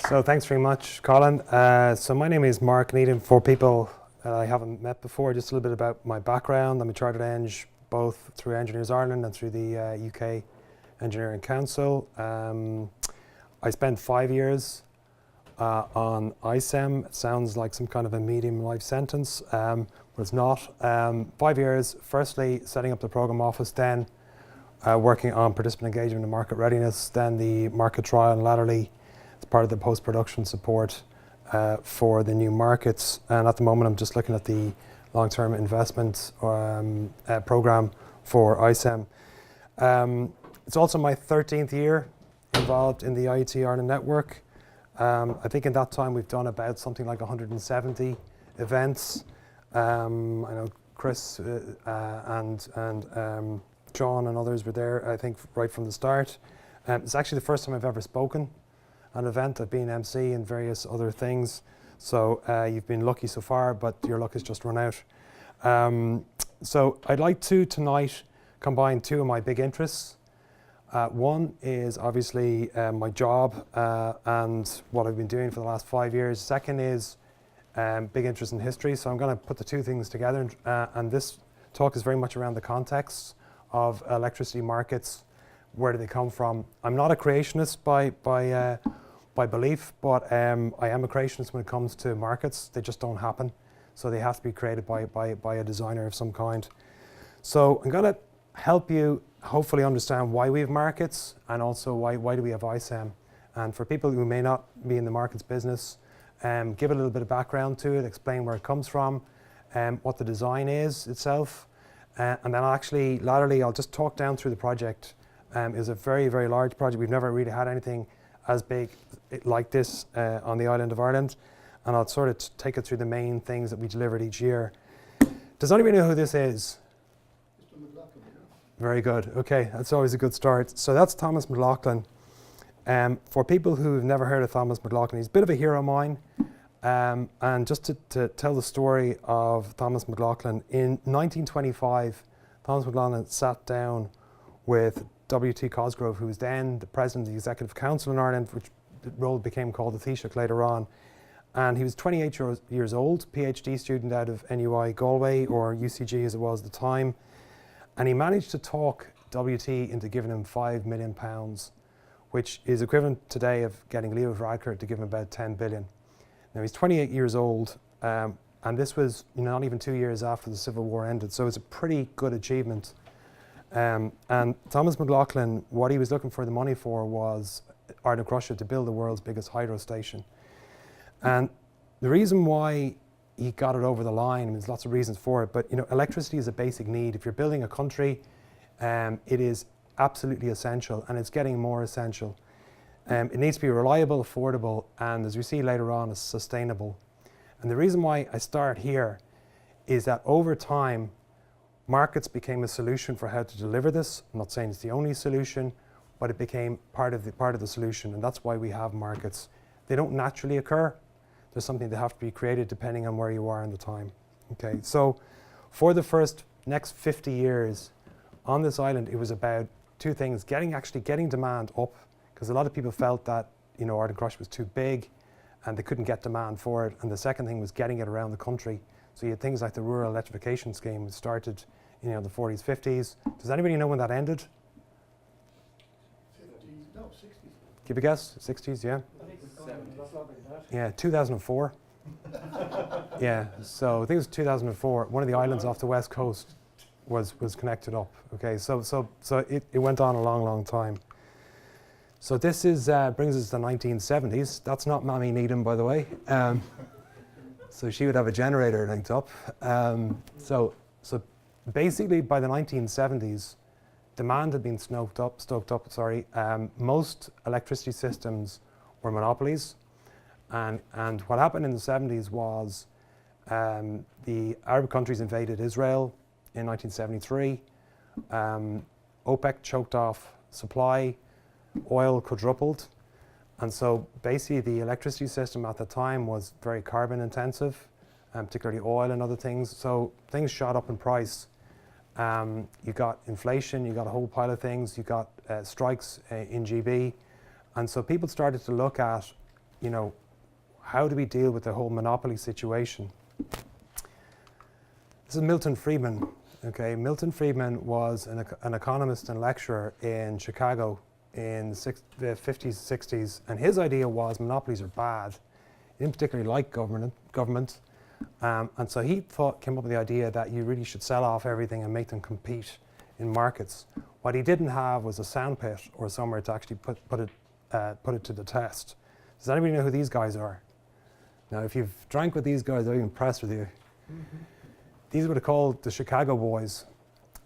So thanks very much, Colin. So my name is Mark Needham. For people that I haven't met before, just a little bit about my background. I'm a Chartered Eng, both through Engineers Ireland and through the UK Engineering Council. I spent 5 years on ISEM. It sounds like some kind of a medium life sentence, but it's not. 5 years, firstly setting up the program office, then working on participant engagement and market readiness, then the market trial, and latterly as part of the post-production support for the new markets. And at the moment I'm just looking at the long-term investment program for ISEM. It's also my 13th year involved in the IET Ireland network. I think in that time we've done about something like 170 events. I know Chris and John and others were there, I think, right from the start. It's actually the first time I've ever spoken at an event. I've been MC and various other things. So you've been lucky so far, but your luck has just run out. So I'd like to tonight combine two of my big interests. One is obviously my job and what I've been doing for the last 5 years. Second is big interest in history. So I'm going to put the two things together, and this talk is very much around the context of electricity markets. Where do they come from? I'm not a creationist by belief, but I am a creationist when it comes to markets. They just don't happen. So they have to be created by a designer of some kind. So I'm going to help you hopefully understand why we have markets, and also why do we have ISEM. And for people who may not be in the markets business, give a little bit of background to it, explain where it comes from, what the design is itself. And then actually, latterly, I'll just talk down through the project. It's a very, very large project. We've never really had anything as big like this on the island of Ireland. And I'll sort of take it through the main things that we delivered each year. Does anybody know who this is? Very good. Okay, that's always a good start. So that's Thomas McLaughlin. For people who've never heard of Thomas McLaughlin, he's a bit of a hero of mine. And just to tell the story of Thomas McLaughlin, in 1925, Thomas McLaughlin sat down with W.T. Cosgrove, who was then the president of the Executive Council in Ireland, which the role became called the Taoiseach later on. And he was 28 years old, PhD student out of NUI Galway, or UCG as it was at the time. And he managed to talk WT into giving him £5 million, which is equivalent today of getting Leo Varadkar to give him about 10 billion. Now he's 28 years old, and this was not even 2 years after the Civil War ended, so it's a pretty good achievement. And Thomas McLaughlin, what he was looking for the money for was Ardnacrusha to build the world's biggest hydro station. And the reason why he got it over the line, there's lots of reasons for it, but electricity is a basic need. If you're building a country, it is absolutely essential, and it's getting more essential. It needs to be reliable, affordable, and as we see later on, is sustainable. And the reason why I start here is that over time, markets became a solution for how to deliver this. I'm not saying it's the only solution, but it became part of the solution, and that's why we have markets. They don't naturally occur. There's something that have to be created depending on where you are in the time. Okay, so for the next 50 years on this island, it was about two things: getting demand up, because a lot of people felt that Ardnacrusha was too big and they couldn't get demand for it. And the second thing was getting it around the country. So you had things like the rural electrification scheme, which started the 40s, 50s. Does anybody know when that ended? 50s, no, 60s. Give a guess. 60s, yeah. I think it's 70s. Yeah, 2004. Yeah, so I think it was 2004. One of the islands off the west coast was connected up. Okay, so it went on a long, long time. So this is brings us to the 1970s. That's not Mammy Needham, by the way. So she would have a generator linked up. So basically, by the 1970s, demand had been stoked up. Most electricity systems were monopolies, and what happened in the 70s was the Arab countries invaded Israel in 1973. OPEC choked off supply. Oil quadrupled, and so basically the electricity system at the time was very carbon intensive, particularly oil and other things. So things shot up in price. You got inflation, you got a whole pile of things, you got strikes in GB, and so people started to look at you know, how do we deal with the whole monopoly situation? This is Milton Friedman. Okay, Milton Friedman was an economist and lecturer in Chicago in the 50s, 60s, and his idea was monopolies are bad. He didn't particularly like government, and so he came up with the idea that you really should sell off everything and make them compete in markets. What he didn't have was a sandpit or somewhere to actually put it to the test. Does anybody know who these guys are? Now, if you've drank with these guys, I'll be impressed with you. Mm-hmm. These were called the Chicago Boys,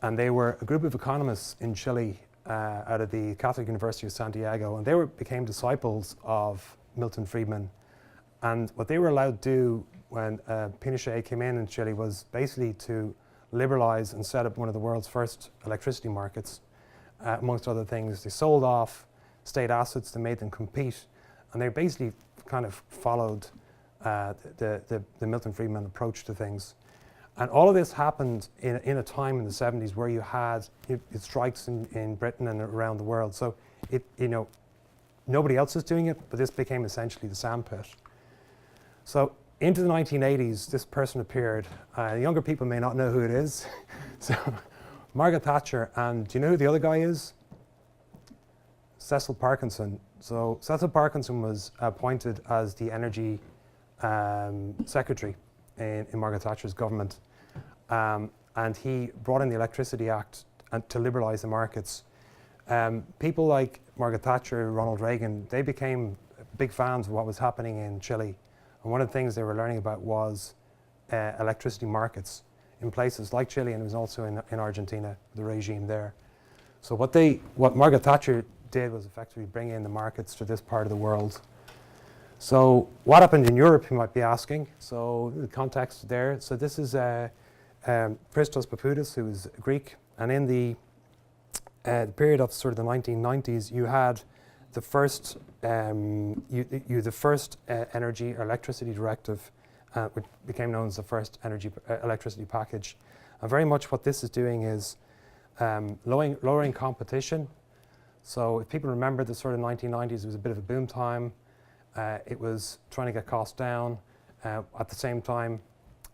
and they were a group of economists in Chile out of the Catholic University of Santiago, and they became disciples of Milton Friedman. And what they were allowed to do when Pinochet came in Chile was basically to liberalize and set up one of the world's first electricity markets, amongst other things. They sold off state assets, they made them compete, and they basically kind of followed the Milton Friedman approach to things. And all of this happened in a time in the 70s where you had strikes in Britain and around the world. So nobody else is doing it, but this became essentially the sandpit. So into the 1980s, this person appeared. Younger people may not know who it is. So Margaret Thatcher, and do you know who the other guy is? Cecil Parkinson. So Cecil Parkinson was appointed as the energy secretary in Margaret Thatcher's government. And he brought in the Electricity Act to liberalize the markets. People like Margaret Thatcher, Ronald Reagan, they became big fans of what was happening in Chile. And one of the things they were learning about was electricity markets in places like Chile, and it was also in Argentina, the regime there. So what Margaret Thatcher did was effectively bring in the markets to this part of the world. So what happened in Europe, you might be asking. So the context there. So this is Christos Papoudis, who is Greek. And in the period of sort of the 1990s, you had the first, energy or electricity directive, which became known as the first electricity package. And very much what this is doing is lowering competition. So if people remember the sort of 1990s, it was a bit of a boom time. It was trying to get costs down. At the same time,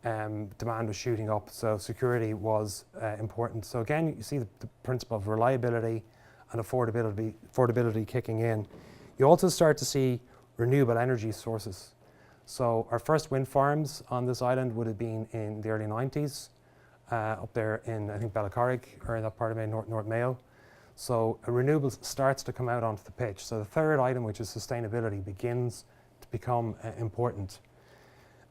demand was shooting up, so security was important. So again, you see the principle of reliability and affordability kicking in. You also start to see renewable energy sources. So our first wind farms on this island would have been in the early 90s, up there in, I think, Bellacarrig, or in that part of North Mayo. So renewables starts to come out onto the pitch. So the third item, which is sustainability, begins to become important.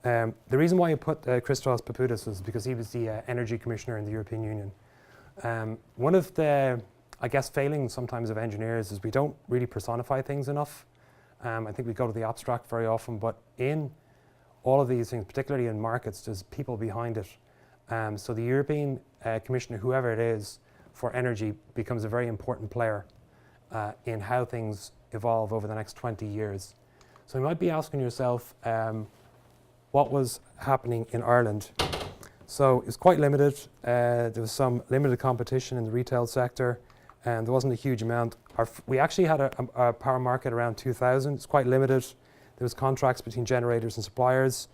The reason why I put Christos Papoudis is because he was the energy commissioner in the European Union. One of the, I guess, failings sometimes of engineers is we don't really personify things enough. I think we go to the abstract very often, but in all of these things, particularly in markets, there's people behind it. So the European Commissioner, whoever it is, for energy becomes a very important player in how things evolve over the next 20 years. So you might be asking yourself, what was happening in Ireland? So it was quite limited. There was some limited competition in the retail sector, and there wasn't a huge amount. We actually had a power market around 2000. It's quite limited. There was contracts between generators and suppliers,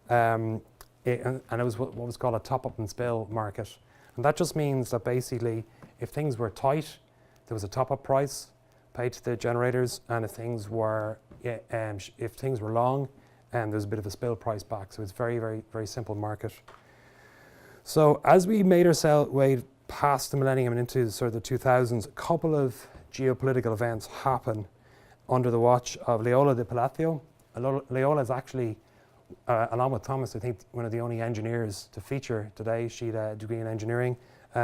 and it was what was called a top-up and spill market. And that just means that basically, if things were tight, there was a top-up price paid to the generators, and if things were long, there's a bit of a spill price back. So it's very, very, very simple market. So as we made our way past the millennium and into sort of the 2000s, a couple of geopolitical events happen under the watch of Leola de Palacio. Leola is actually, along with Thomas, I think one of the only engineers to feature today. She had a degree in engineering.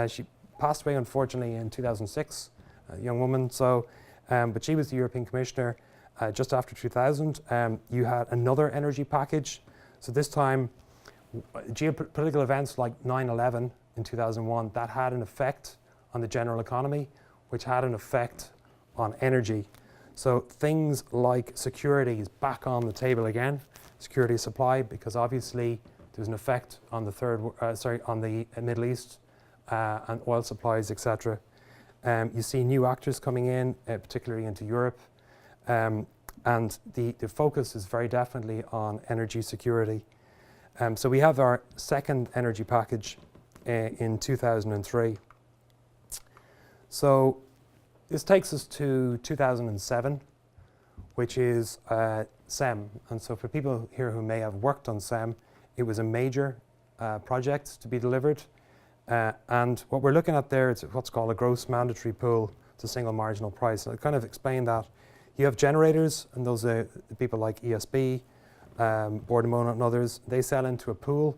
She passed away, unfortunately, in 2006, a young woman. So, but she was the European Commissioner just after 2000. You had another energy package. So this time, geopolitical events like 9/11 in 2001, that had an effect on the general economy, which had an effect on energy. So things like security is back on the table again. Security of supply, because obviously there's an effect on the Middle East and oil supplies, etc. You see new actors coming in, particularly into Europe. and the focus is very definitely on energy security. So we have our second energy package in 2003. So this takes us to 2007, which is SEM. And so for people here who may have worked on SEM, it was a major project to be delivered. And what we're looking at there is what's called a gross mandatory pool to single marginal price. And I'll kind of explain that. You have generators, and those are the people like ESB, Boardamona and others. They sell into a pool,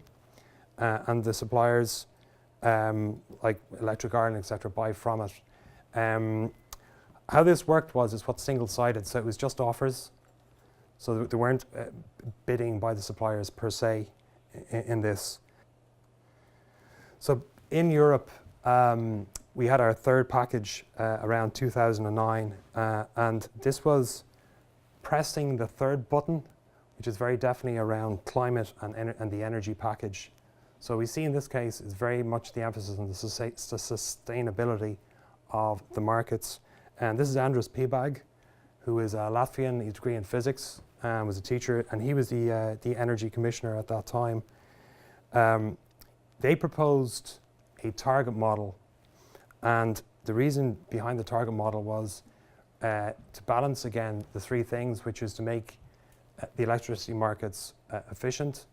and the suppliers like Electric Ireland, etc., buy from it. How this worked is what's single-sided, so it was just offers. So they weren't bidding by the suppliers per se in this. So in Europe, we had our third package around 2009, and this was pressing the third button, which is very definitely around climate and the energy package. So we see in this case is very much the emphasis on the sustainability of the markets. And this is Andrus Pibag, who is a Latvian, he's a degree in physics, was a teacher, and he was the energy commissioner at that time. They proposed a target model, and the reason behind the target model was to balance again the three things, which is to make the electricity markets efficient,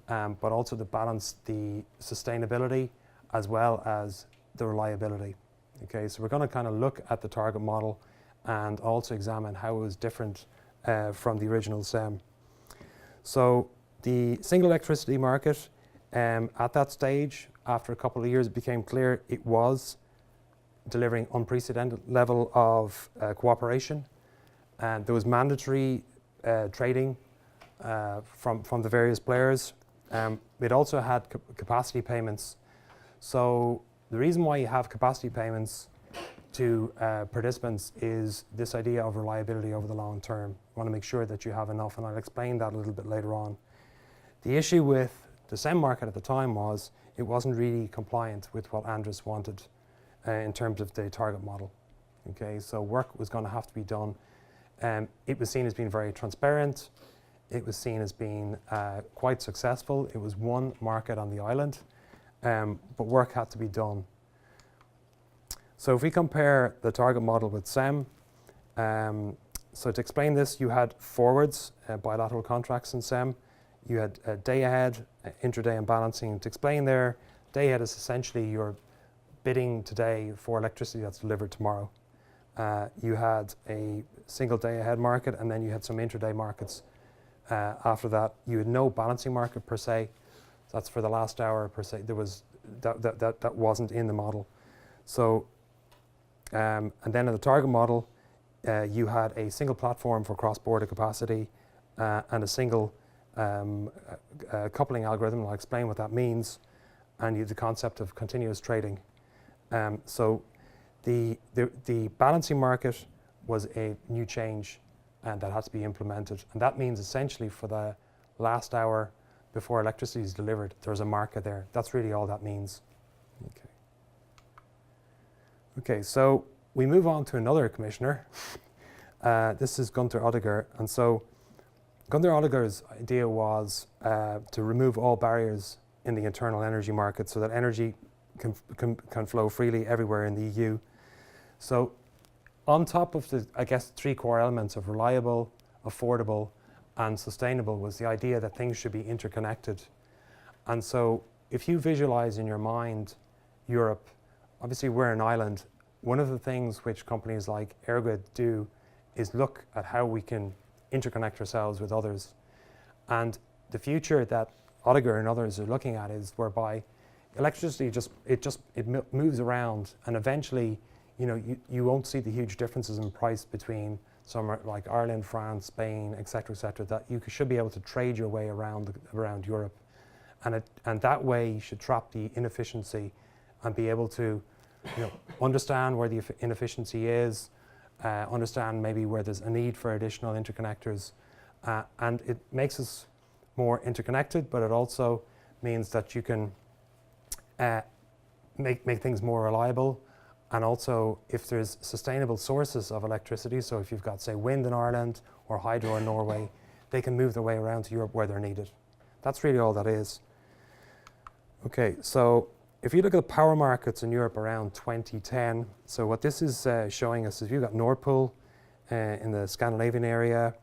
but also to balance the sustainability as well as the reliability. Okay, so we're going to kind of look at the target model and also examine how it was different from the original SEM. So the single electricity market, at that stage, after a couple of years, it became clear it was delivering unprecedented level of cooperation, and there was mandatory trading from the various players. It also had capacity payments. So the reason why you have capacity payments to participants is this idea of reliability over the long term. You want to make sure that you have enough, and I'll explain that a little bit later on. The issue with the SEM market at the time was it wasn't really compliant with what Andrus wanted in terms of the target model. Okay, so work was going to have to be done. It was seen as being very transparent. It was seen as being quite successful. It was one market on the island, but work had to be done. So if we compare the target model with SEM, so to explain this, you had forwards, bilateral contracts in SEM. You had day ahead, intraday and balancing. To explain there, day ahead is essentially your bidding today for electricity that's delivered tomorrow. You had a single day ahead market, and then you had some intraday markets. After that, you had no balancing market per se. That's for the last hour per se. There was that wasn't in the model. So, and then in the target model, you had a single platform for cross-border capacity and a single coupling algorithm. I'll explain what that means, and you have the concept of continuous trading. So the balancing market was a new change, and that has to be implemented. And that means essentially for the last hour before electricity is delivered, there's a market there. That's really all that means. Okay. Okay, so we move on to another commissioner. This is Gunther Oettinger. And so Gunther Oettinger's idea was to remove all barriers in the internal energy market so that energy can flow freely everywhere in the EU. So on top of the, I guess, three core elements of reliable, affordable, and sustainable was the idea that things should be interconnected. And so if you visualize in your mind Europe, obviously we're an island. One of the things which companies like EirGrid do is look at how we can interconnect ourselves with others. And the future that Oettinger and others are looking at is whereby electricity moves around, and eventually, you know, you won't see the huge differences in price between somewhere like Ireland, France, Spain, et cetera, that you should be able to trade your way around Europe. And that way you should trap the inefficiency and be able to, you know, understand where the inefficiency is, understand maybe where there's a need for additional interconnectors. And it makes us more interconnected, but it also means that you can make things more reliable And also, if there's sustainable sources of electricity, so if you've got, say, wind in Ireland or hydro in Norway, they can move their way around to Europe where they're needed. That's really all that is. Okay, so if you look at the power markets in Europe around 2010, so what this is showing us is you've got Nord Pool in the Scandinavian area,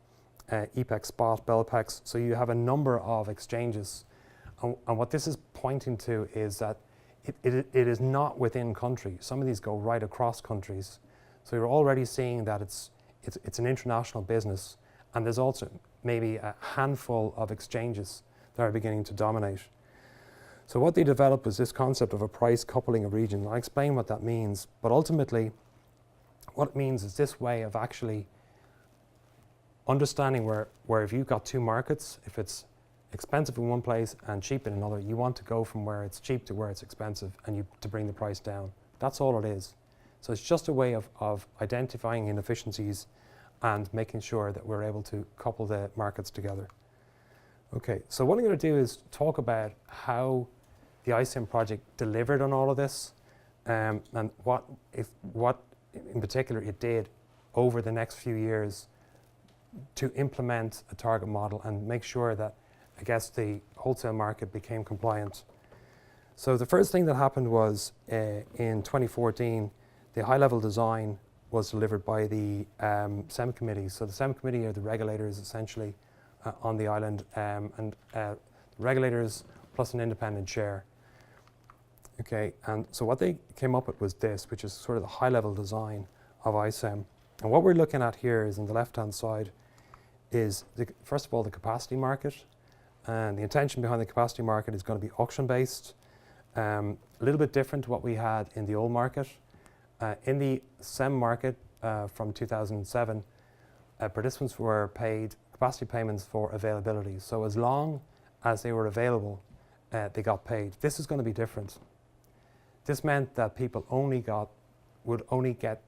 EPEX Spot, Belpex, so you have a number of exchanges. And what this is pointing to is that it is not within country. Some of these go right across countries. So you're already seeing that it's an international business, and there's also maybe a handful of exchanges that are beginning to dominate. So what they developed was this concept of a price coupling of region. I'll explain what that means, but ultimately what it means is this way of actually understanding where if you've got two markets, if it's expensive in one place and cheap in another, you want to go from where it's cheap to where it's expensive and to bring the price down. That's all it is. So it's just a way of identifying inefficiencies and making sure that we're able to couple the markets together. Okay, so what I'm going to do is talk about how the ISEM project delivered on all of this, and what in particular it did over the next few years to implement a target model and make sure that, I guess, the wholesale market became compliant. So the first thing that happened was in 2014, the high-level design was delivered by the SEM committee. So the SEM committee are the regulators essentially on the island, and regulators plus an independent chair. Okay, and so what they came up with was this, which is sort of the high-level design of ISEM. And what we're looking at here is on the left-hand side is, first of all, the capacity market. And the intention behind the capacity market is going to be auction-based, a little bit different to what we had in the old market. In the SEM market from 2007, participants were paid capacity payments for availability. So as long as they were available, they got paid. This is going to be different. This meant that people would only get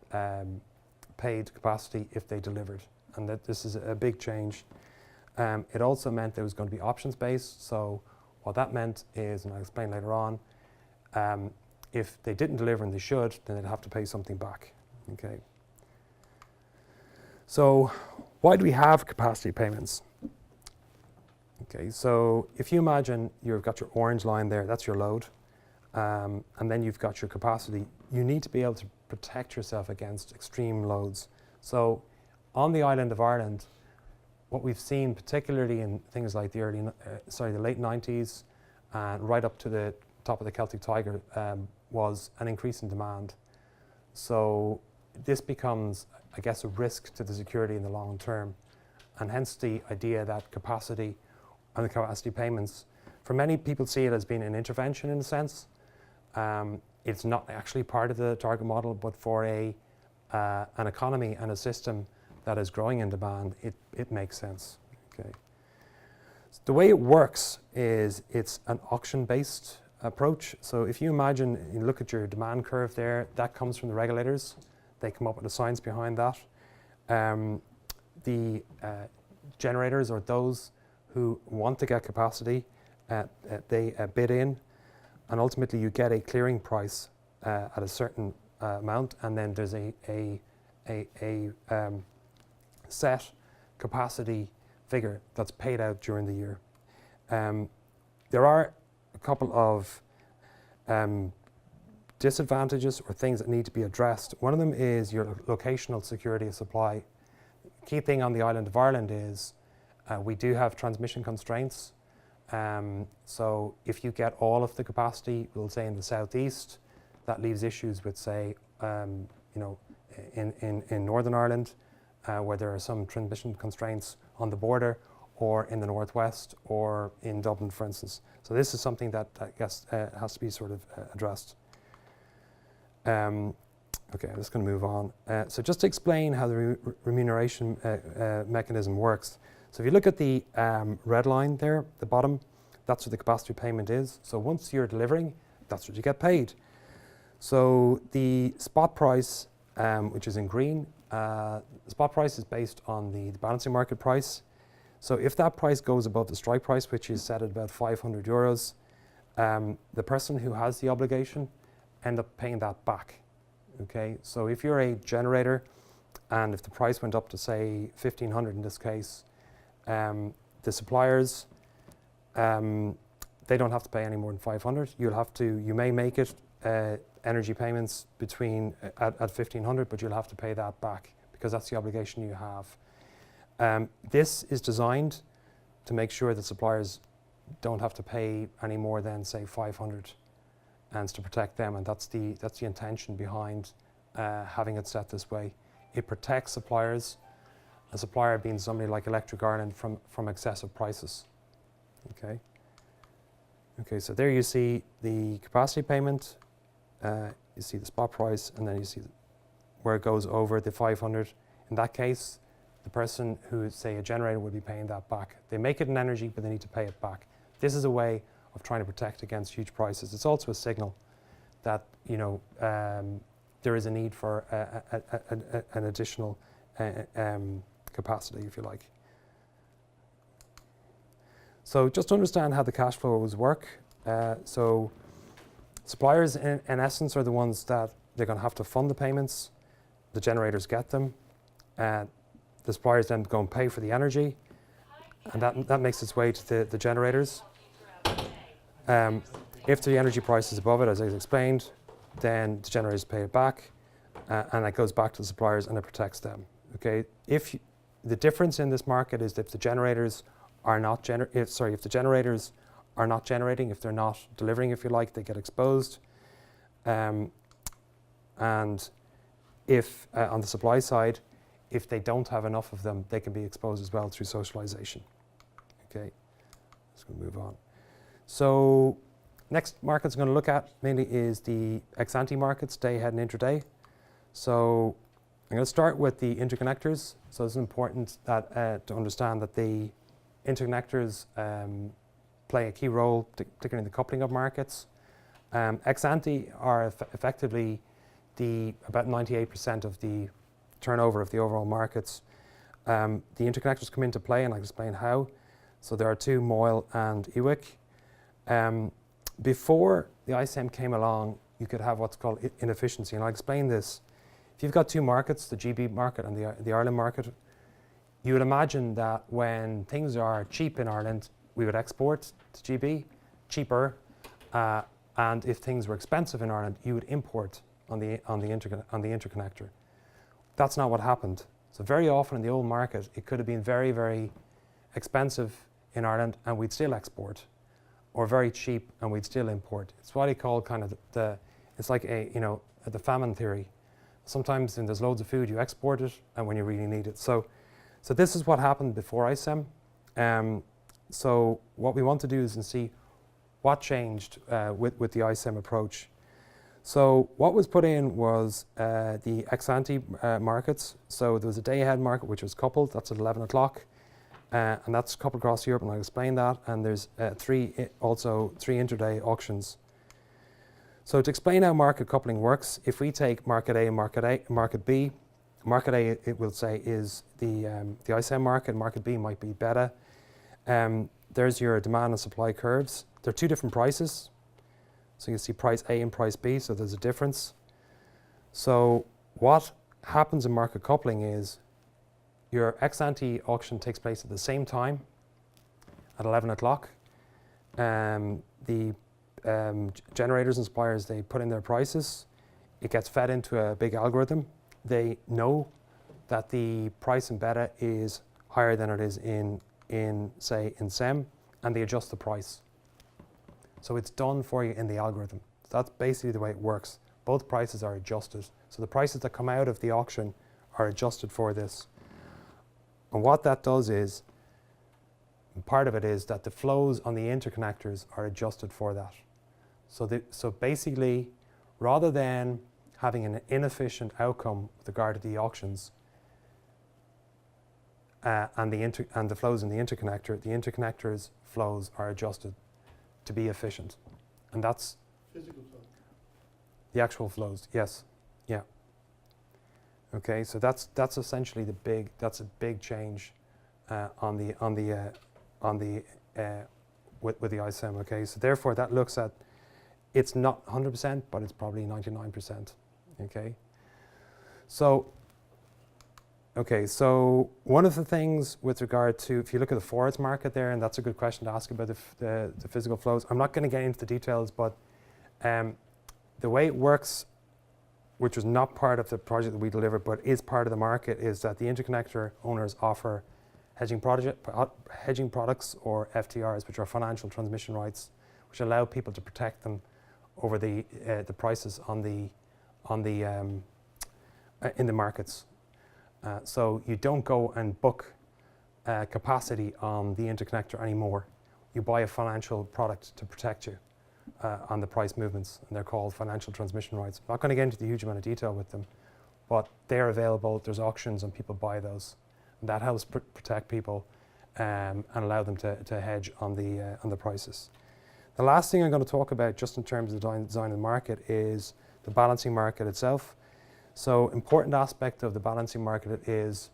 paid capacity if they delivered, and that this is a big change. It also meant there was going to be options-based. So what that meant is, and I'll explain later on, if they didn't deliver and they should, then they'd have to pay something back. Okay. So why do we have capacity payments? Okay, so if you imagine you've got your orange line there, that's your load, and then you've got your capacity, you need to be able to protect yourself against extreme loads. So on the island of Ireland, what we've seen, particularly in things like the late 90s and right up to the top of the Celtic Tiger, was an increase in demand. So this becomes, I guess, a risk to the security in the long term, and hence the idea that capacity and the capacity payments, for many people see it as being an intervention in a sense. It's not actually part of the target model, but for an economy and a system that is growing in demand, it makes sense. Okay. So the way it works is it's an auction-based approach. So if you imagine, you look at your demand curve there, that comes from the regulators. They come up with the science behind that. The generators, or those who want to get capacity, they bid in, and ultimately you get a clearing price at a certain amount, and then there's a set capacity figure that's paid out during the year. There are a couple of disadvantages or things that need to be addressed. One of them is your locational security of supply. Key thing on the island of Ireland is we do have transmission constraints. So if you get all of the capacity, we'll say in the southeast, that leaves issues with, say, in Northern Ireland, where there are some transmission constraints on the border, or in the northwest, or in Dublin, for instance. So this is something that I guess has to be sort of addressed. Okay, I'm just going to move on. So just to explain how the remuneration mechanism works. So if you look at the red line there, the bottom, that's what the capacity payment is. So once you're delivering, that's what you get paid. So the spot price, which is in green, the spot price is based on the balancing market price. So if that price goes above the strike price, which is set at about 500 euros, the person who has the obligation end up paying that back. Okay, so if you're a generator and if the price went up to say 1,500 in this case, the suppliers, they don't have to pay any more than 500. You may make it energy payments between at 1,500, but you'll have to pay that back because that's the obligation you have. This is designed to make sure that suppliers don't have to pay any more than say 500, and it's to protect them, and that's the intention behind having it set this way. It protects suppliers, a supplier being somebody like Electric Ireland from excessive prices. Okay. Okay, so there you see the capacity payment, you see the spot price, and then you see where it goes over the 500. In that case, the person who is, say, a generator would be paying that back. They make it in energy, but they need to pay it back. This is a way of trying to protect against huge prices. It's also a signal that, you know, there is a need for an additional capacity, if you like. So just to understand how the cash flows work, so suppliers in essence are the ones that they're going to have to fund the payments. The generators get them. The suppliers then go and pay for the energy, and that makes its way to the generators. If the energy price is above it, as I explained, then the generators pay it back, and it goes back to the suppliers and it protects them. Okay. The difference in this market is if the generators are not if the generators are not generating, if they're not delivering, if you like, they get exposed. And if on the supply side, if they don't have enough of them, they can be exposed as well through socialization. Okay, let's go move on. So next market I'm going to look at mainly is the ex-ante markets, day ahead and intraday. So I'm going to start with the interconnectors. So it's important that to understand that the interconnectors play a key role, particularly in the coupling of markets. Ex-ante are effectively about 98% of the turnover of the overall markets. The interconnectors come into play, and I'll explain how. So there are two, MOIL and EWIC. Before the ISEM came along, you could have what's called inefficiency, and I'll explain this. If you've got two markets, the GB market and the Ireland market, you would imagine that when things are cheap in Ireland, we would export to GB, cheaper, and if things were expensive in Ireland, you would import on the interconnector. That's not what happened. So very often in the old market, it could have been very, very expensive in Ireland, and we'd still export, or very cheap, and we'd still import. It's what he called kind of it's like the famine theory. Sometimes when there's loads of food, you export it, and when you really need it. So this is what happened before ISEM. So what we want to do is see what changed with the ISEM approach. So what was put in was the ex-ante markets. So there was a day-ahead market which was coupled. That's at 11 o'clock, and that's coupled across Europe, and I'll explain that. And there's three intraday auctions. So to explain how market coupling works, if we take market A and market B, market A, it will say, is the ISEM market. Market B might be beta. There's your demand and supply curves. They're two different prices. So you see price A and price B, so there's a difference. So what happens in market coupling is your ex-ante auction takes place at the same time at 11 o'clock. The generators and suppliers, they put in their prices. It gets fed into a big algorithm. They know that the price in beta is higher than it is in SEM, and they adjust the price. So it's done for you in the algorithm. That's basically the way it works. Both prices are adjusted. So the prices that come out of the auction are adjusted for this. And what that does is, part of it is that the flows on the interconnectors are adjusted for that. So basically, rather than having an inefficient outcome with regard to the auctions and the flows in the interconnectors flows are adjusted to be efficient, and that's Physical flow. the actual flows. Yes, yeah. Okay, so that's essentially that's a big change with the ISEM. Okay, so therefore that looks at, it's not 100%, but it's probably 99%. Okay, So, okay, so one of the things with regard to, if you look at the forwards market there, and that's a good question to ask about the physical flows. I'm not going to get into the details, but the way it works, which was not part of the project that we delivered, but is part of the market, is that the interconnector owners offer hedging products, or FTRs, which are financial transmission rights, which allow people to protect them over the prices in the markets. So you don't go and book capacity on the interconnector anymore. You buy a financial product to protect you on the price movements, and they're called financial transmission rights. I'm not going to get into the huge amount of detail with them, but they're available. There's auctions and people buy those. And that helps protect people and allow them to hedge on the prices. The last thing I'm going to talk about, just in terms of the design of the market, is the balancing market itself. So, important aspect of the balancing market is,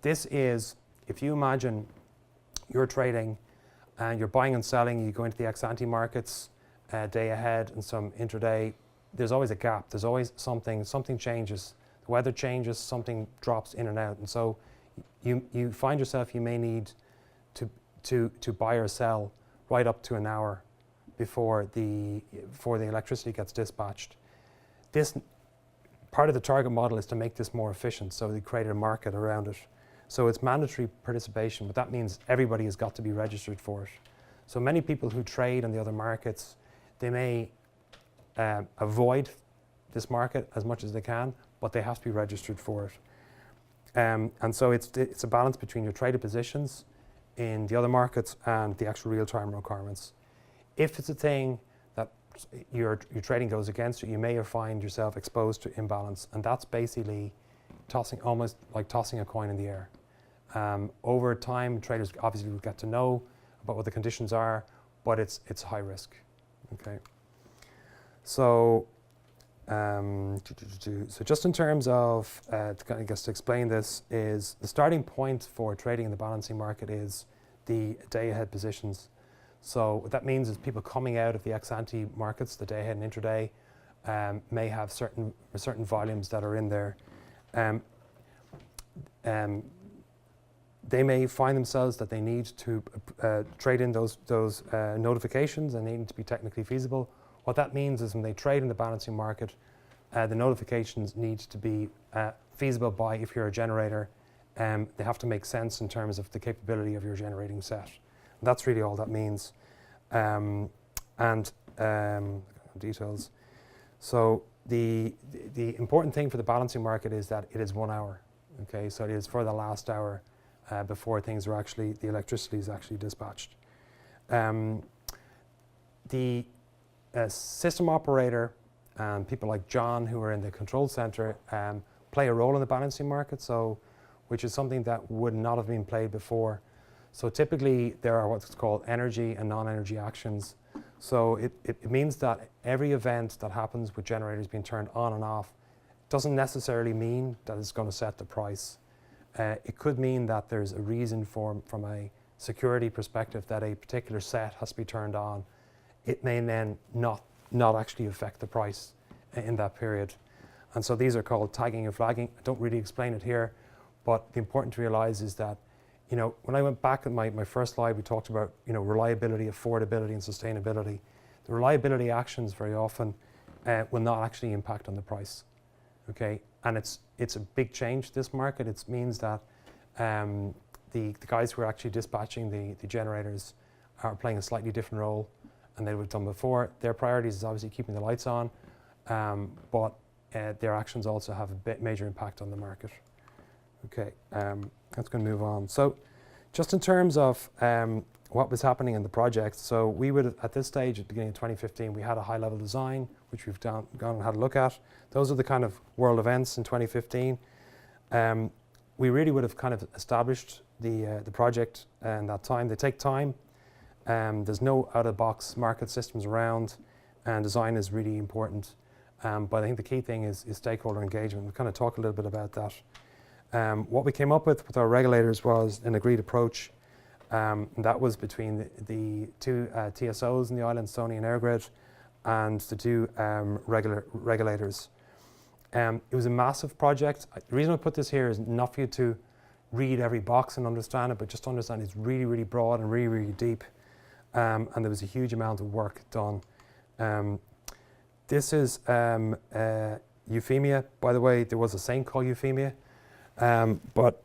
this is, if you imagine you're trading and you're buying and selling, you go into the ex-ante markets day ahead and some intraday, there's always a gap. There's always something changes. The weather changes, something drops in and out. And so you find yourself, you may need to buy or sell right up to an hour before the electricity gets dispatched. This part of the target model is to make this more efficient, so they created a market around it. So it's mandatory participation, but that means everybody has got to be registered for it. So many people who trade in the other markets, they may avoid this market as much as they can, but they have to be registered for it. And so it's a balance between your traded positions in the other markets and the actual real-time requirements. If it's a thing that your trading goes against you, you may find yourself exposed to imbalance, and that's basically almost like tossing a coin in the air. Over time, traders obviously will get to know about what the conditions are, but it's high risk. Okay. So, so just in terms of, I guess to explain this, is the starting point for trading in the balancing market is the day-ahead positions. So what that means is people coming out of the ex-ante markets, the day-ahead and intraday, may have certain volumes that are in there. They may find themselves that they need to trade in those notifications, and they need to be technically feasible. What that means is when they trade in the balancing market, the notifications need to be feasible by, if you're a generator, they have to make sense in terms of the capability of your generating set. And that's really all that means. Details. So the important thing for the balancing market is that it is 1 hour. Okay, so it is for the last hour before the electricity is actually dispatched. The system operator and people like John, who are in the control center, play a role in the balancing market, which is something that would not have been played before. So typically there are what's called energy and non-energy actions. So it means that every event that happens with generators being turned on and off doesn't necessarily mean that it's going to set the price. It could mean that there's a reason from a security perspective that a particular set has to be turned on. It may then not actually affect the price in that period. And so these are called tagging and flagging. I don't really explain it here, but the important to realize is that, when I went back at my first slide, we talked about, reliability, affordability, and sustainability. The reliability actions very often will not actually impact on the price. Okay, and it's a big change, this market. It means that the guys who are actually dispatching the generators are playing a slightly different role than they would have done before. Their priorities is obviously keeping the lights on, but their actions also have a major impact on the market. Okay, that's going to move on. So just in terms of what was happening in the project, so we would, at this stage, at the beginning of 2015, we had a high-level design, which we've gone and had a look at. Those are the kind of world events in 2015. We really would have kind of established the project in that time. They take time. There's no out-of-the-box market systems around, and design is really important. But I think the key thing is stakeholder engagement. We'll kind of talk a little bit about that. What we came up with our regulators was an agreed approach. That was between the two TSOs in the island, Sony and EirGrid, and the two regulators. It was a massive project. The reason I put this here is not for you to read every box and understand it, but just to understand it's really, really broad and really, really deep. And there was a huge amount of work done. This is Euphemia. By the way, there was a saint called Euphemia, but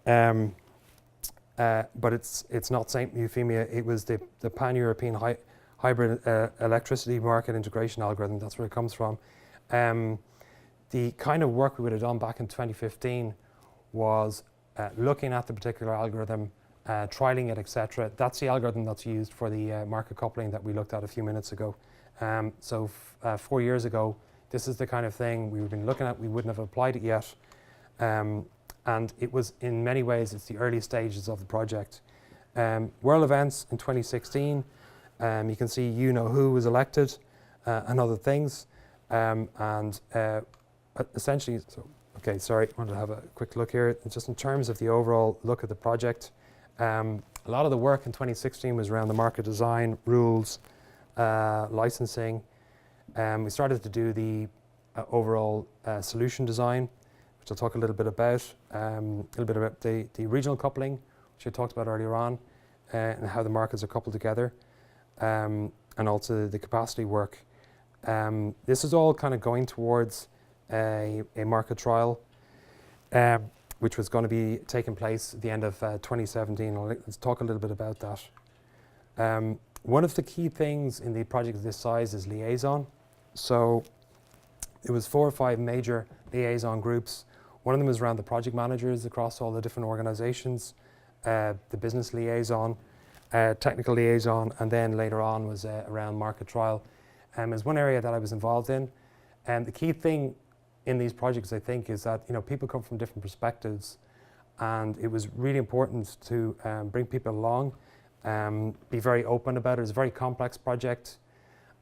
it's not Saint Euphemia. It was the pan-European hybrid electricity market integration algorithm. That's where it comes from. The kind of work we would have done back in 2015 was looking at the particular algorithm, trialing it, etc. That's the algorithm that's used for the market coupling that we looked at a few minutes ago. So 4 years ago, this is the kind of thing we've been looking at. We wouldn't have applied it yet. And it was, in many ways, it's the early stages of the project. World events in 2016, you can see you know who was elected and other things. Essentially, okay, sorry, I wanted to have a quick look here. Just in terms of the overall look at the project, a lot of the work in 2016 was around the market design, rules, licensing. We started to do the overall solution design, which I'll talk a little bit about. A little bit about the regional coupling, which I talked about earlier on, and how the markets are coupled together, and also the capacity work. This is all kind of going towards a market trial, which was going to be taking place at the end of 2017. Let's talk a little bit about that. One of the key things in the project of this size is liaison. So it was 4 or 5 major liaison groups. One of them was around the project managers across all the different organizations, the business liaison, technical liaison, and then later on was around market trial. Is one area that I was involved in. And the key thing in these projects, I think, is that people come from different perspectives, and it was really important to bring people along, be very open about it. It's a very complex project,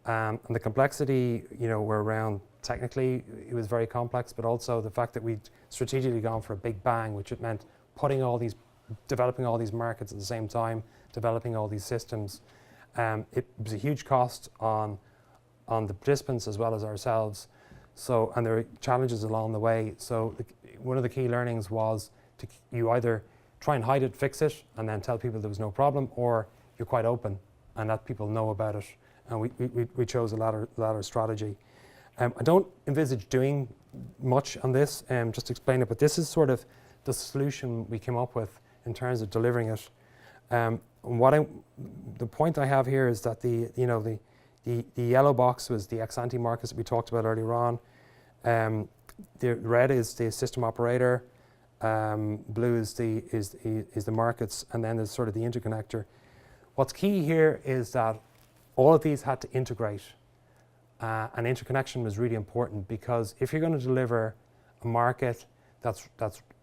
and the complexity, were around technically, it was very complex, but also the fact that we'd strategically gone for a big bang, which it meant developing all these markets at the same time, developing all these systems. It was a huge cost on the participants as well as ourselves. So, and there were challenges along the way. So one of the key learnings was you either try and hide it, fix it, and then tell people there was no problem, or you're quite open and let people know about it. And we chose the latter strategy. I don't envisage doing much on this, just to explain it, but this is sort of the solution we came up with in terms of delivering it. The point I have here is that the yellow box was the ex-ante markets that we talked about earlier on. The red is the system operator. Blue is the markets, and then there's sort of the interconnector. What's key here is that all of these had to integrate, and interconnection was really important, because if you're going to deliver a market that's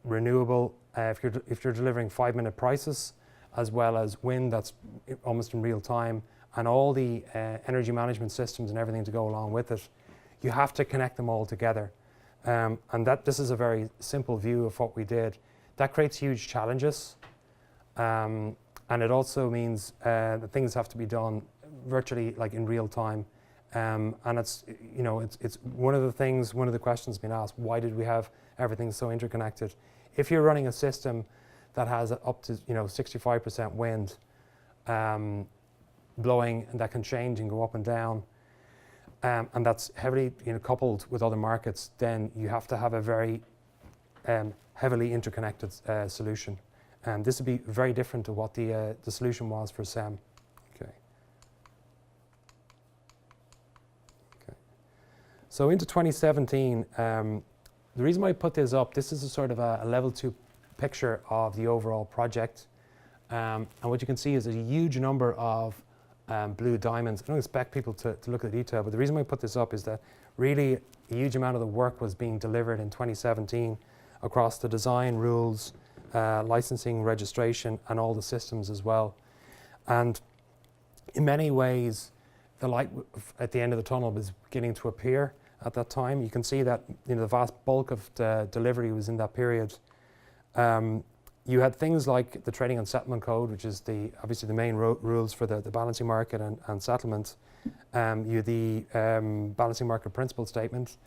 renewable, if you're delivering 5-minute prices, as well as wind that's almost in real time, and all the energy management systems and everything to go along with it, you have to connect them all together. And this is a very simple view of what we did. That creates huge challenges, and it also means that things have to be done virtually like in real time. And it's one of the questions being asked: why did we have everything so interconnected? If you're running a system that has up to 65% wind blowing, and that can change and go up and down, and that's heavily coupled with other markets, then you have to have a very heavily interconnected solution. And this would be very different to what the solution was for SEM. Okay. So into 2017, the reason why I put this up, this is a sort of a level 2 picture of the overall project. And what you can see is a huge number of blue diamonds. I don't expect people to look at the detail, but the reason why I put this up is that really a huge amount of the work was being delivered in 2017 across the design, rules, licensing, registration, and all the systems as well. And in many ways, the light at the end of the tunnel was beginning to appear at that time. You can see that the vast bulk of the delivery was in that period. You had things like the Trading and Settlement Code, which is obviously the main rules for the balancing market and settlement. You had the Balancing Market Principle Statement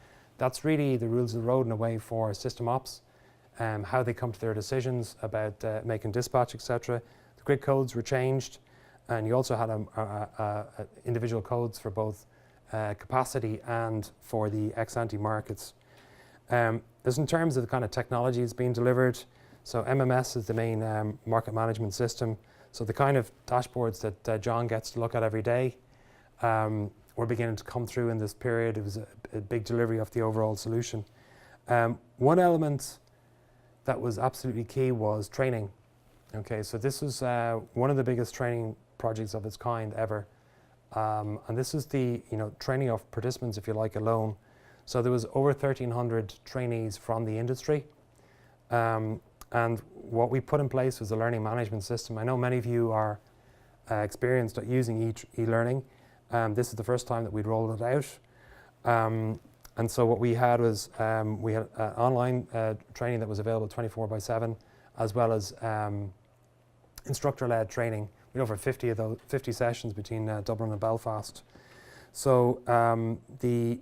that's really the rules of the road in a way for system ops, how they come to their decisions about making dispatch, etc. The grid codes were changed, and you also had individual codes for both capacity and for the ex-ante markets. There's in terms of the kind of technologies being delivered. So MMS is the main market management system. So the kind of dashboards that John gets to look at every day were beginning to come through in this period. It was a big delivery of the overall solution. One element that was absolutely key was training. Okay, so this was one of the biggest training projects of its kind ever. And this is the training of participants, if you like, alone. So there was over 1,300 trainees from the industry. And what we put in place was a learning management system. I know many of you are experienced at using e-learning. This is the first time that we'd rolled it out. And so what we had was we had online training that was available 24/7, as well as instructor-led training. We had over 50 of those, 50 sessions between Dublin and Belfast. So the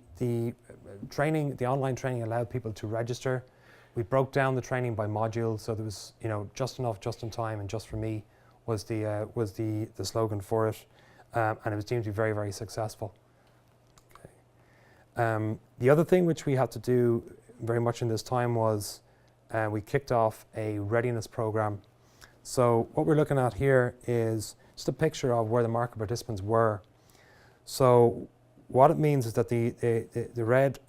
training, the online training, allowed people to register. We broke down the training by module, so there was just enough, just in time, and just for me was the slogan for it, and it was deemed to be very, very successful. Okay. The other thing which we had to do very much in this time was we kicked off a readiness program. So what we're looking at here is just a picture of where the market participants were. So what it means is that the red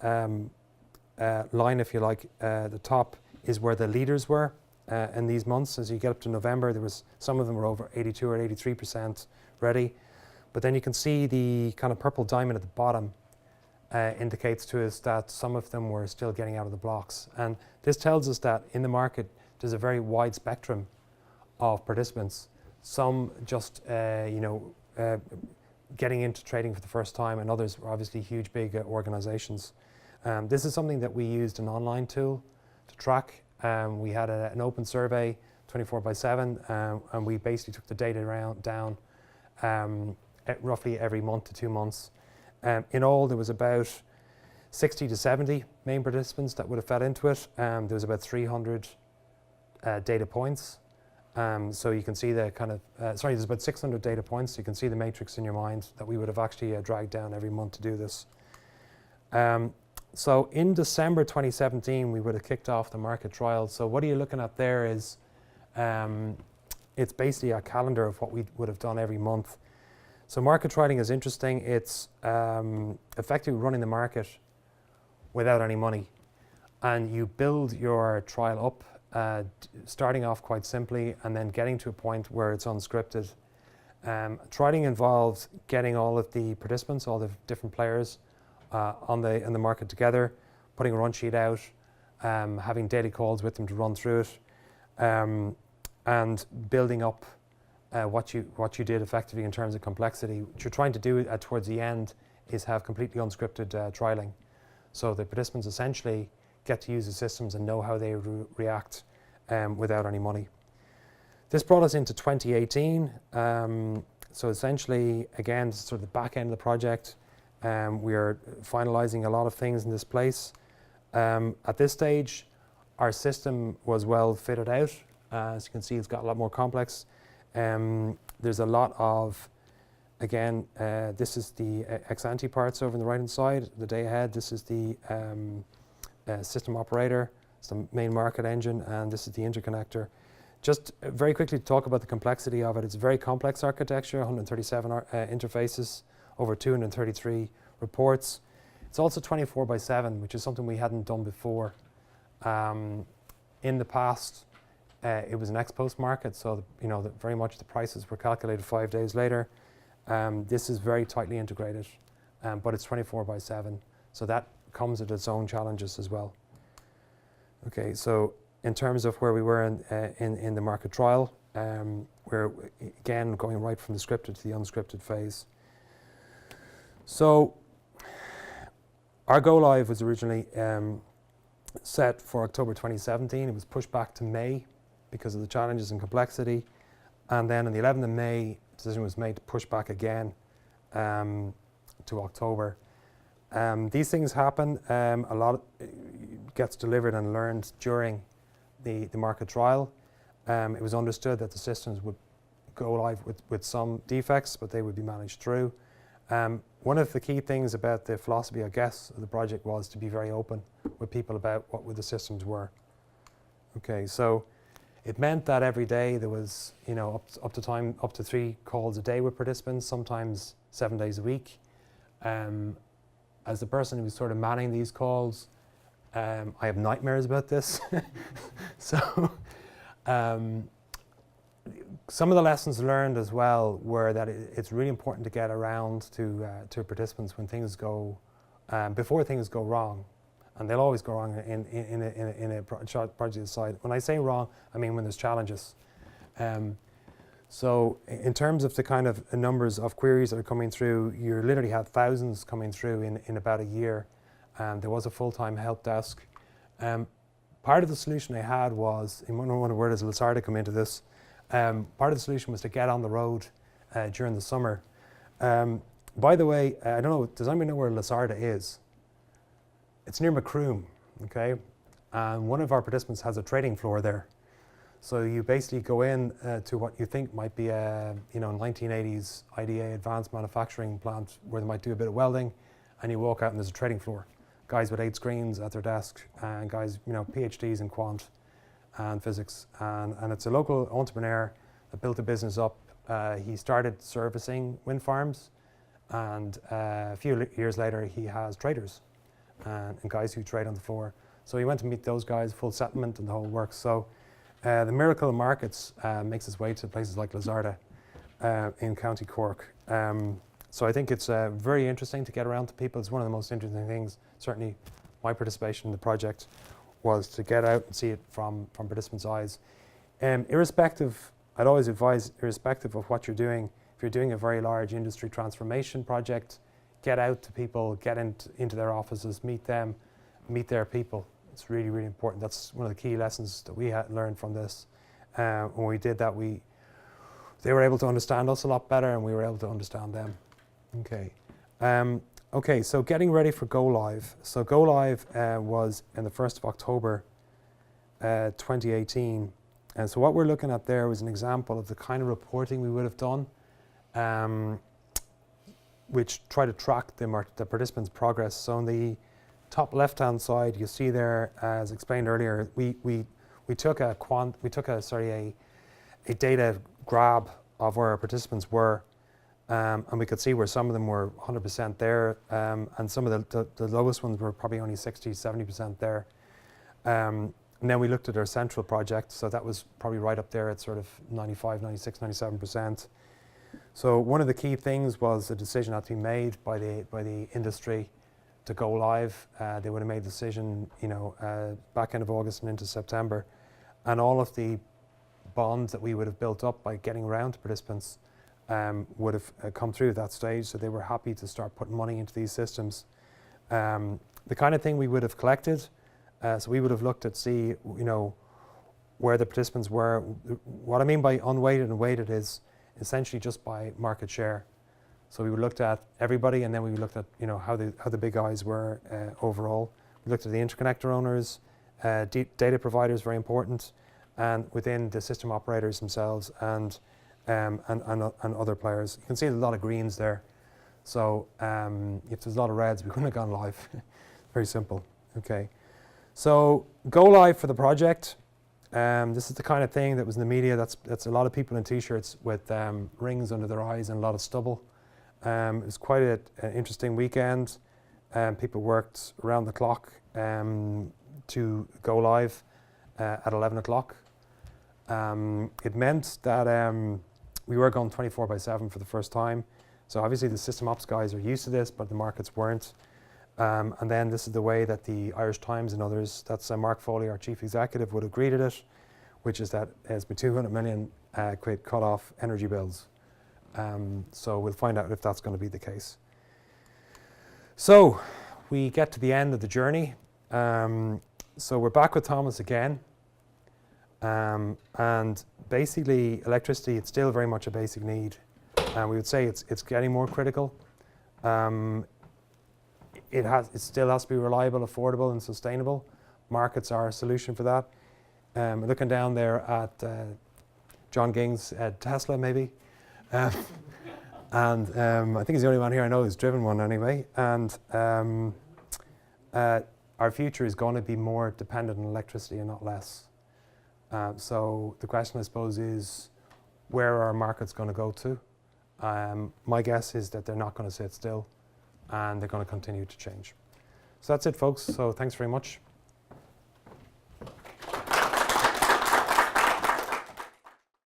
line, if you like, the top is where the leaders were in these months. As you get up to November, there was some of them were over 82 or 83% ready. But then you can see the kind of purple diamond at the bottom indicates to us that some of them were still getting out of the blocks. And this tells us that in the market, there's a very wide spectrum of participants. Some just, getting into trading for the first time, and others were obviously huge, big organizations. This is something that we used an online tool to track. We had an open survey 24/7, and we basically took the data down roughly every month to 2 months. In all, there was about 60 to 70 main participants that would have fed into it. There was about 300 data points. So you can see the kind of, there's about 600 data points. So you can see the matrix in your mind that we would have actually dragged down every month to do this. So in December 2017, we would have kicked off the market trial. So what are you looking at there is, it's basically a calendar of what we would have done every month. So market trialing is interesting. It's effectively running the market without any money. And you build your trial up, starting off quite simply and then getting to a point where it's unscripted. Trialing involves getting all of the participants, all the different players in the market together, putting a run sheet out, having daily calls with them to run through it, and building up what you did effectively in terms of complexity. What you're trying to do towards the end is have completely unscripted trialing. So the participants essentially get to use the systems and know how they react without any money. This brought us into 2018. So essentially, again, this is sort of the back end of the project. We are finalizing a lot of things in this place. At this stage, our system was well fitted out. As you can see, it's got a lot more complex. There's a lot of, again, this is the ex-ante parts over on the right-hand side, the day ahead. This is the system operator, it's the main market engine, and this is the interconnector. Just very quickly to talk about the complexity of it. It's a very complex architecture, 137 interfaces, over 233 reports. It's also 24/7, which is something we hadn't done before. In the past, it was an ex-post market, so very much the prices were calculated 5 days later. This is very tightly integrated, but it's 24/7, so that comes with its own challenges as well. Okay, so in terms of where we were in the market trial, we're again going right from the scripted to the unscripted phase. So our go live was originally set for October 2017. It was pushed back to May because of the challenges and complexity. And then on the 11th of May, the decision was made to push back again to October. These things happen. A lot gets delivered and learned during the market trial. It was understood that the systems would go live with some defects, but they would be managed through. One of the key things about the philosophy, I guess, of the project was to be very open with people about what the systems were. Okay, so it meant that every day there was, up to 3 calls a day with participants, sometimes 7 days a week. As the person who was sort of manning these calls, I have nightmares about this. So some of the lessons learned as well were that it's really important to get around to participants when things go, before things go wrong. And they'll always go wrong in a project side. When I say wrong, I mean when there's challenges. So in terms of the kind of numbers of queries that are coming through, you literally had thousands coming through in about a year. There was a full-time help desk. Part of the solution I had was, and where does Lizarda come into this? Part of the solution was to get on the road during the summer. By the way, I don't know, does anybody know where Lizarda is? It's near Macroom, okay? And one of our participants has a trading floor there. So you basically go in to what you think might be a 1980s IDA advanced manufacturing plant where they might do a bit of welding, and you walk out and there's a trading floor. Guys with 8 screens at their desk, and guys, PhDs in quant and physics. And it's a local entrepreneur that built a business up. He started servicing wind farms, and a few years later he has traders and guys who trade on the floor. So he went to meet those guys, full settlement and the whole works. So the miracle of markets makes its way to places like Lizarda in County Cork. So I think it's very interesting to get around to people. It's one of the most interesting things. Certainly my participation in the project was to get out and see it from participants' eyes. Irrespective, I'd always advise, irrespective of what you're doing, if you're doing a very large industry transformation project, get out to people, get into their offices, meet them, meet their people. It's really, really important. That's one of the key lessons that we had learned from this. When we did that, they were able to understand us a lot better, and we were able to understand them. Okay. Okay, so getting ready for Go Live. So Go Live was in the 1st of October 2018. And so what we're looking at there was an example of the kind of reporting we would have done, which try to track the participants' progress. So on the top left-hand side, you see there, as explained earlier, we took a data grab of where our participants were, and we could see where some of them were 100% there, and some of the lowest ones were probably only 60, 70% there. And then we looked at our central project, so that was probably right up there at sort of 95, 96, 97%. So one of the key things was a decision had to be made by the industry to go live. They would have made a decision, back end of August and into September, and all of the bonds that we would have built up by getting around to participants would have come through at that stage. So they were happy to start putting money into these systems. The kind of thing we would have collected. So we would have looked at see, where the participants were. What I mean by unweighted and weighted is essentially just by market share. So we looked at everybody, and then we looked at how the big guys were overall. We looked at the interconnector owners, data providers, very important, and within the system operators themselves, and other players. You can see a lot of greens there. So if there's a lot of reds, we couldn't have gone live. Very simple. Okay. So go live for the project. This is the kind of thing that was in the media. That's a lot of people in t-shirts with rings under their eyes and a lot of stubble. It was quite an interesting weekend. People worked around the clock to go live at 11 o'clock. It meant that we were going 24/7 for the first time. So obviously the system ops guys are used to this, but the markets weren't. And then this is the way that the Irish Times and others, that's Mark Foley, our chief executive, would have greeted it, which is that it's been 200 million quid cut off energy bills. So we'll find out if that's going to be the case. So we get to the end of the journey. So we're back with Thomas again. And basically electricity, it's still very much a basic need. And we would say it's getting more critical. it still has to be reliable, affordable, and sustainable. Markets are a solution for that. Looking down there at John Ging's Tesla, maybe. And I think he's the only one here I know who's driven one anyway. And our future is going to be more dependent on electricity and not less. So the question, I suppose, is where are our markets going to go to? My guess is that they're not going to sit still, and they're going to continue to change. So that's it, folks. So thanks very much.